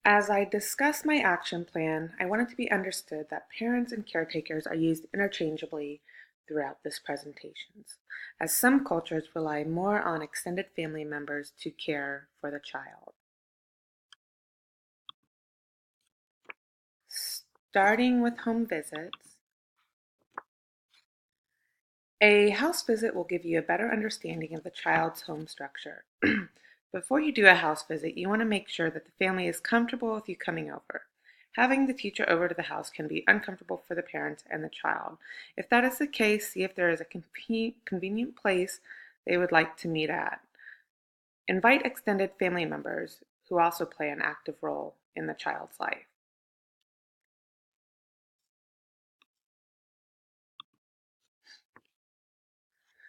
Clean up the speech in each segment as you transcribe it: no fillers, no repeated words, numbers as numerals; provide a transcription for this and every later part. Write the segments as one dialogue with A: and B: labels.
A: As I discuss my action plan, I want it to be understood that parents and caretakers are used interchangeably throughout this presentation, as some cultures rely more on extended family members to care for the child. Starting with home visits, a house visit will give you a better understanding of the child's home structure. Before you do a house visit, you want to make sure that the family is comfortable with you coming over. Having the teacher over to the house can be uncomfortable for the parents and the child. If that is the case, see if there is a convenient place they would like to meet at. Invite extended family members who also play an active role in the child's life.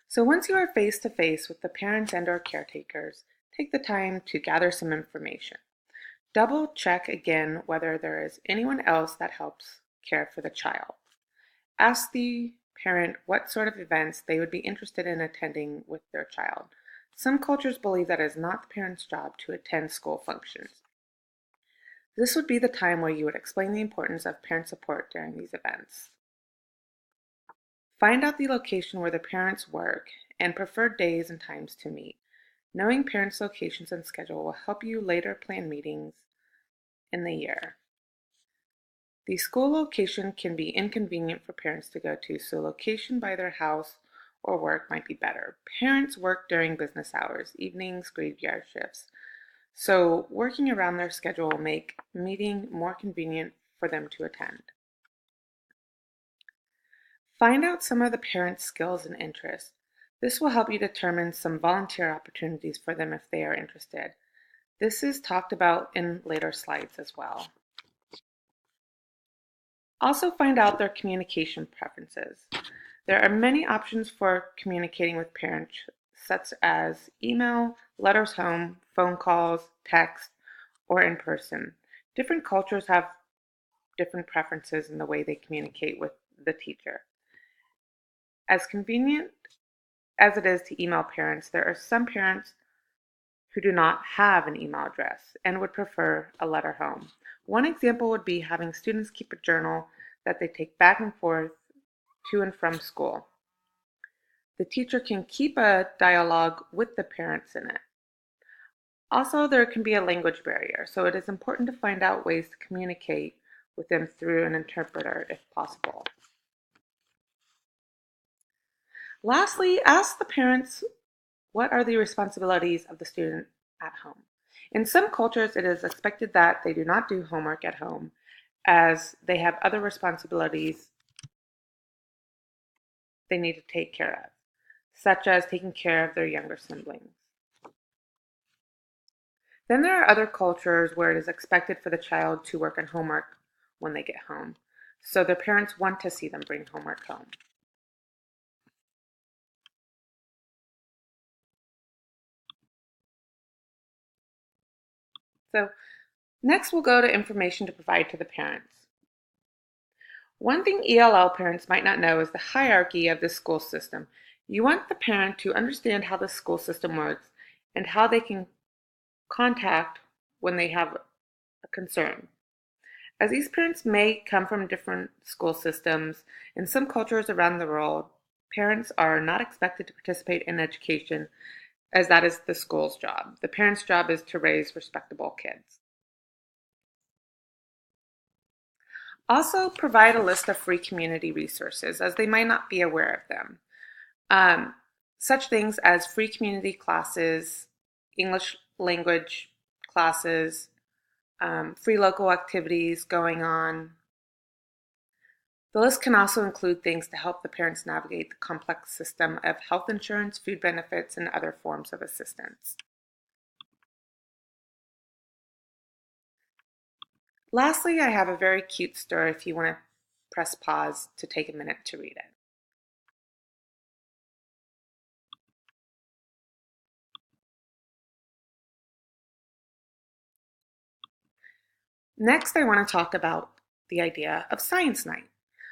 A: So once you are face to face with the parents and or caretakers, take the time to gather some information. Double check again whether there is anyone else that helps care for the child. Ask the parent what sort of events they would be interested in attending with their child. Some cultures believe that it is not the parent's job to attend school functions. This would be the time where you would explain the importance of parent support during these events. Find out the location where the parents work and preferred days and times to meet. Knowing parents' locations and schedule will help you later plan meetings in the year. The school location can be inconvenient for parents to go to, so location by their house or work might be better. Parents work during business hours, evenings, graveyard shifts, so working around their schedule will make meeting more convenient for them to attend. Find out some of the parents' skills and interests. This will help you determine some volunteer opportunities for them if they are interested. This is talked about in later slides as well. Also find out their communication preferences. There are many options for communicating with parents, such as email, letters home, phone calls, text, or in person. Different cultures have different preferences in the way they communicate with the teacher. As convenient as it is to email parents, there are some parents who do not have an email address and would prefer a letter home. One example would be having students keep a journal that they take back and forth to and from school. The teacher can keep a dialogue with the parents in it. Also, there can be a language barrier, so it is important to find out ways to communicate with them through an interpreter if possible. Lastly, ask the parents what are the responsibilities of the student at home. In some cultures, it is expected that they do not do homework at home as they have other responsibilities they need to take care of, such as taking care of their younger siblings. Then there are other cultures where it is expected for the child to work on homework when they get home, so their parents want to see them bring homework home. So next we'll go to information to provide to the parents. One thing ELL parents might not know is the hierarchy of the school system. You want the parent to understand how the school system works and how they can contact when they have a concern. As these parents may come from different school systems, in some cultures around the world, parents are not expected to participate in education as that is the school's job. The parent's job is to raise respectable kids. Also, provide a list of free community resources as they might not be aware of them. Such things as free community classes, English language classes, free local activities going on. The list can also include things to help the parents navigate the complex system of health insurance, food benefits, and other forms of assistance. Lastly, I have a very cute story if you want to press pause to take a minute to read it. Next, I want to talk about the idea of science night.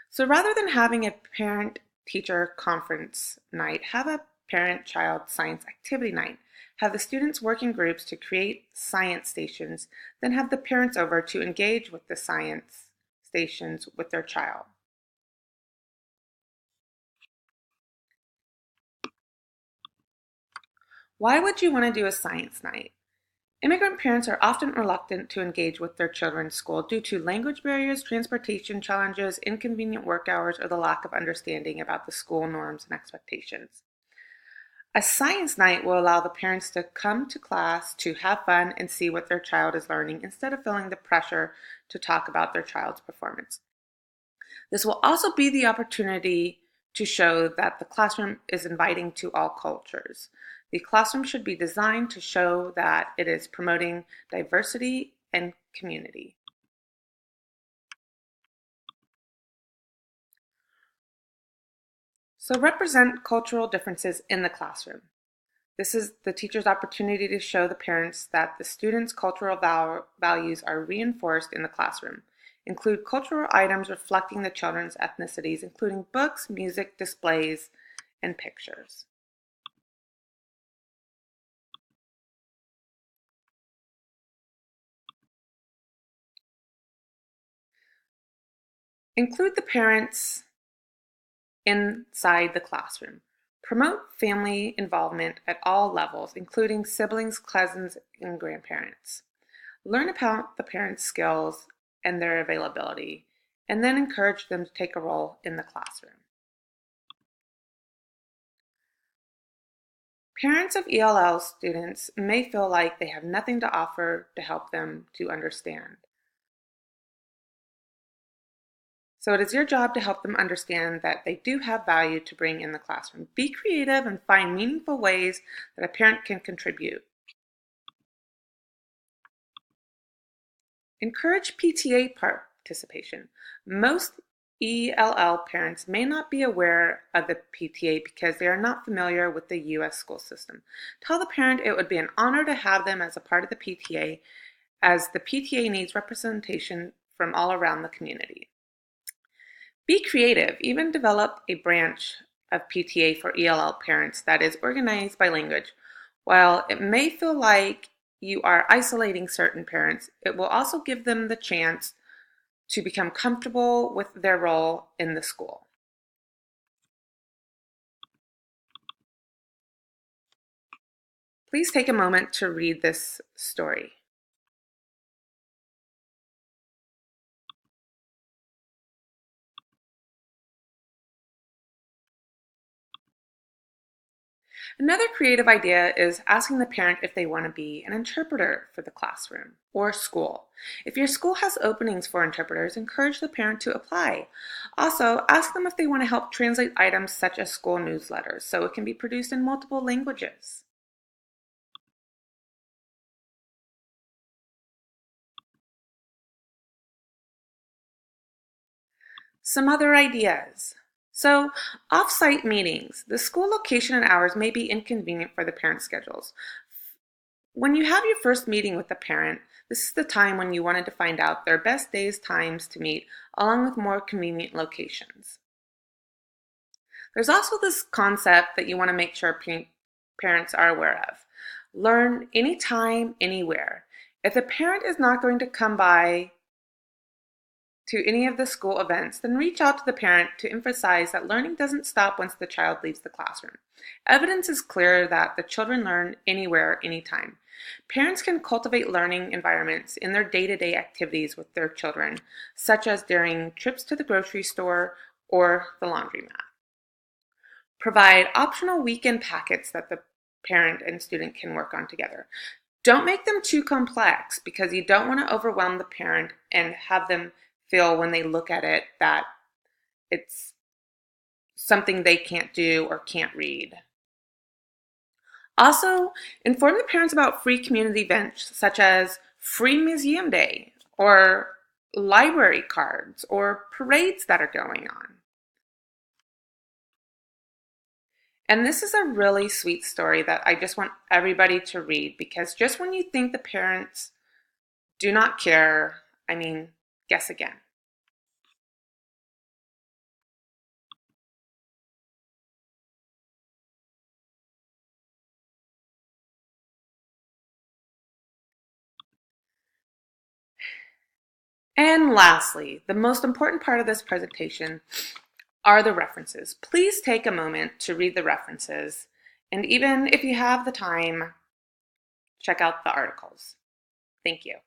A: So rather than having a parent-teacher conference night, have a parent-child science activity night. Have the students work in groups to create science stations, then have the parents over to engage with the science stations with their child. Why would you want to do a science night? Immigrant parents are often reluctant to engage with their children's school due to language barriers, transportation challenges, inconvenient work hours, or the lack of understanding about the school norms and expectations. A science night will allow the parents to come to class to have fun and see what their child is learning instead of feeling the pressure to talk about their child's performance. This will also be the opportunity to show that the classroom is inviting to all cultures. The classroom should be designed to show that it is promoting diversity and community. So represent cultural differences in the classroom. This is the teacher's opportunity to show the parents that the students' cultural values are reinforced in the classroom. Include cultural items reflecting the children's ethnicities, including books, music, displays, and pictures. Include the parents inside the classroom. Promote family involvement at all levels, including siblings, cousins, and grandparents. Learn about the parents' skills and their availability, and then encourage them to take a role in the classroom. Parents of ELL students may feel like they have nothing to offer to help them to understand. So it is your job to help them understand that they do have value to bring in the classroom. Be creative and find meaningful ways that a parent can contribute. Encourage PTA participation. Most ELL parents may not be aware of the PTA because they are not familiar with the U.S. school system. Tell the parent it would be an honor to have them as a part of the PTA, as the PTA needs representation from all around the community. Be creative. Even develop a branch of PTA for ELL parents that is organized by language. While it may feel like you are isolating certain parents, it will also give them the chance to become comfortable with their role in the school. Please take a moment to read this story. Another creative idea is asking the parent if they want to be an interpreter for the classroom or school. If your school has openings for interpreters, encourage the parent to apply. Also, ask them if they want to help translate items such as school newsletters so it can be produced in multiple languages. Some other ideas. So, off-site meetings. The school location and hours may be inconvenient for the parent schedules. When you have your first meeting with the parent, this is the time when you wanted to find out their best days, times to meet, along with more convenient locations. There's also this concept that you want to make sure parents are aware of. Learn anytime, anywhere. If the parent is not going to come by to any of the school events, then reach out to the parent to emphasize that learning doesn't stop once the child leaves the classroom. Evidence is clear that the children learn anywhere, anytime. Parents can cultivate learning environments in their day-to-day activities with their children, such as during trips to the grocery store or the laundromat. Provide optional weekend packets that the parent and student can work on together. Don't make them too complex because you don't want to overwhelm the parent and have them feel when they look at it that it's something they can't do or can't read. Also, inform the parents about free community events such as free museum day or library cards or parades that are going on. And this is a really sweet story that I just want everybody to read because just when you think the parents do not care, guess again. And lastly, the most important part of this presentation are the references. Please take a moment to read the references, and even if you have the time, check out the articles. Thank you.